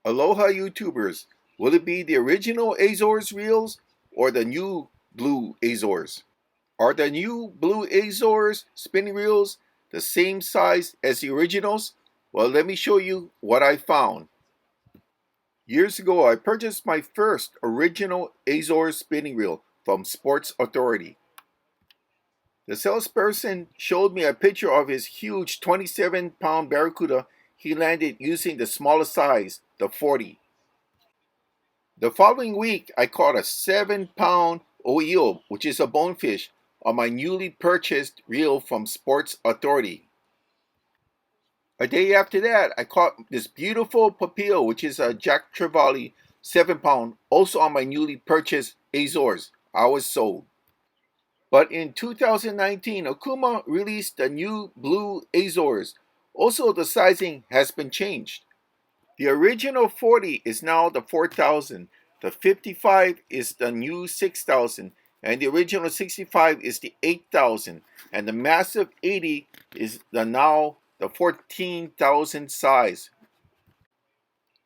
Aloha YouTubers, will it be the original Azores reels or the new blue Azores? Are the new blue Azores spinning reels the same size as the originals? Well, let me show you what I found. Years ago, I purchased my first original Azores spinning reel from Sports Authority. The salesperson showed me a picture of his huge 27-pound Barracuda he landed using the smallest size, the 40. The following week, I caught a 7-pound oeo, which is a bonefish, on my newly purchased reel from Sports Authority. A day after that, I caught this beautiful papio, which is a Giant Trevally 7-pound, also on my newly purchased Azores. I was sold. But in 2019, Okuma released the new blue Azores. Also, the sizing has been changed. The original 40 is now the 4000, the 55 is the new 6000, and the original 65 is the 8000, and the massive 80 is now the 14,000 size.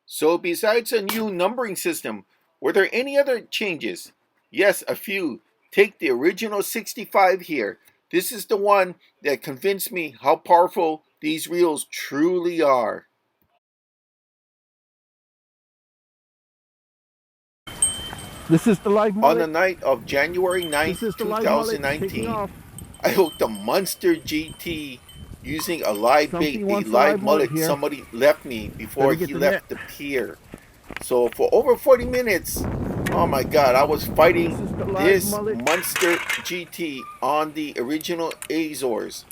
So besides a new numbering system, were there any other changes? Yes, a few. Take the original 65 here. This is the one that convinced me how powerful these reels truly are. This is the live mullet. On the night of January 9th, 2019, I hooked a Monster GT using a live bait, a live mullet somebody left me before he left the pier. So for over 40 minutes, oh my god, I was fighting this Monster GT on the original Azores.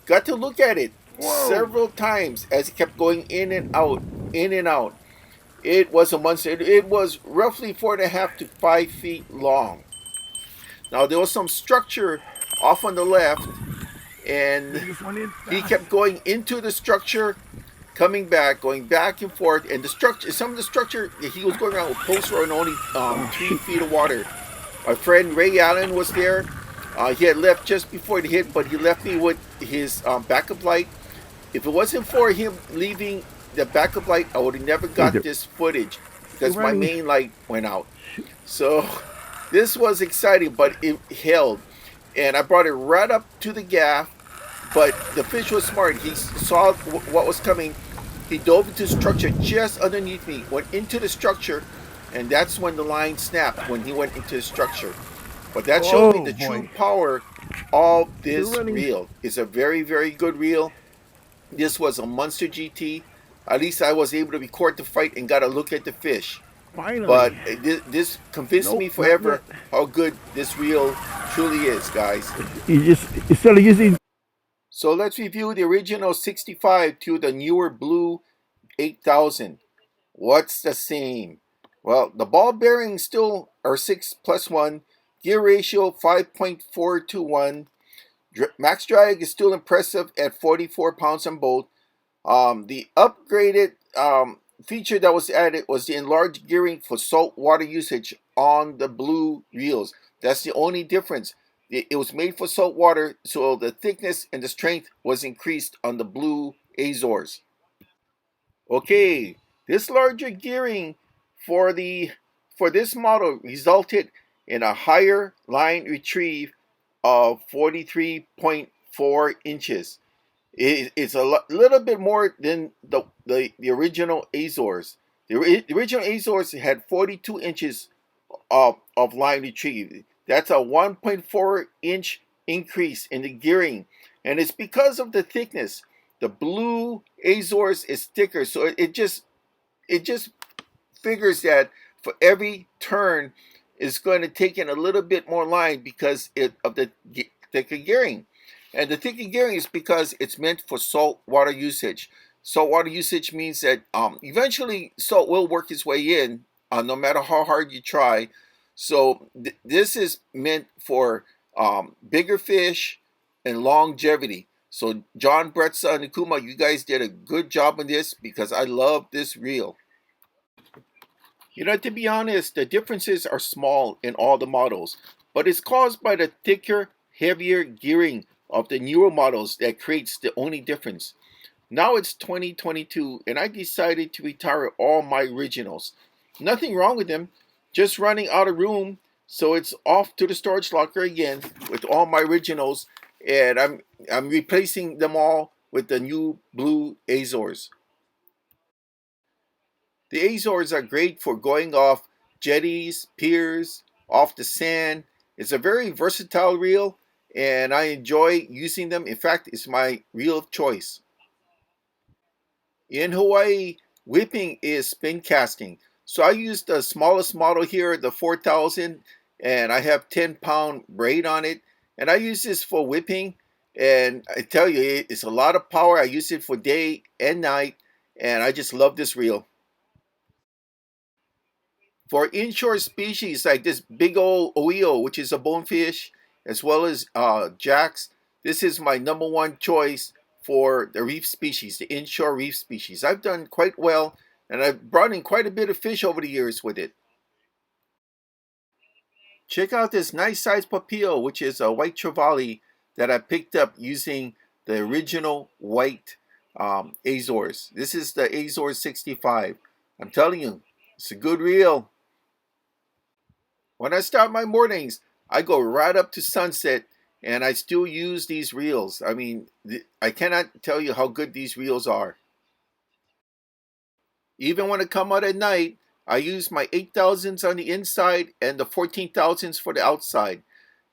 Got to look at it several times as it kept going in and out, in and out. It was a monster. It was roughly 4.5 to 5 feet long. Now there was some structure off on the left, and he kept going into the structure, coming back, going back and forth. And the structure, some of the structure, he was going around with posts on only 3 feet of water. My friend Ray Allen was there. He had left just before it hit, but he left me with his backup light. If it wasn't for him leaving the backup light, I would have never got this footage because my main light went out. So this was exciting, but it held. And I brought it right up to the gaff, but the fish was smart. He saw what was coming. He dove into the structure just underneath me, went into the structure, and that's when the line snapped, when he went into the structure. But that showed me the true power of this reel. It's a very, very good reel. This was a Monster GT. At least I was able to record the fight and got a look at the fish. Finally. But this convinced me forever how good this reel truly is, guys. Instead of using. So let's review the original 65 to the newer blue 8000. What's the same? Well, the ball bearings still are 6+1. Gear ratio 5.4 to 1. Max drag is still impressive at 44 pounds on both. The upgraded feature that was added was the enlarged gearing for saltwater usage on the blue reels. That's the only difference. It was made for saltwater, so the thickness and the strength was increased on the blue Azores. Okay, this larger gearing for this model resulted in a higher line retrieve of 43.4 inches. It's a little bit more than the original Azores. The original Azores had 42 inches of line retrieve. That's a 1.4 inch increase in the gearing, and it's because of the thickness. The blue Azores is thicker, so it just figures that for every turn is going to take in a little bit more line because of the thicker gearing. And the thicker gearing is because it's meant for saltwater usage. Saltwater usage means that eventually salt will work its way in, no matter how hard you try. So this is meant for bigger fish and longevity. So John Bretza of Okuma, you guys did a good job on this because I love this reel. You know, to be honest, the differences are small in all the models, but it's caused by the thicker, heavier gearing of the newer models that creates the only difference. Now it's 2022 and I decided to retire all my originals. Nothing wrong with them, just running out of room, so it's off to the storage locker again with all my originals, and I'm replacing them all with the new blue Azores. The Azores are great for going off jetties, piers, off the sand. It's a very versatile reel and I enjoy using them. In fact, it's my reel of choice. In Hawaii, whipping is spin casting. So I use the smallest model here, the 4000, and I have 10-pound braid on it. And I use this for whipping. And I tell you, it's a lot of power. I use it for day and night. And I just love this reel. For inshore species like this big old oeo, which is a bonefish, as well as jacks, this is my number one choice for the reef species, the inshore reef species. I've done quite well, and I've brought in quite a bit of fish over the years with it. Check out this nice sized papillo, which is a white trevally that I picked up using the original white Azores. This is the Azores 65. I'm telling you, it's a good reel. When I start my mornings, I go right up to sunset and I still use these reels. I mean, I cannot tell you how good these reels are. Even when I come out at night, I use my 8,000s on the inside and the 14,000s for the outside.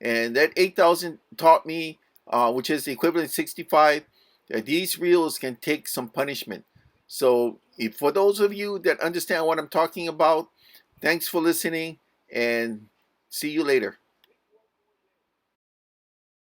And that 8,000 taught me, which is the equivalent of 65, that these reels can take some punishment. So for those of you that understand what I'm talking about, thanks for listening and see you later.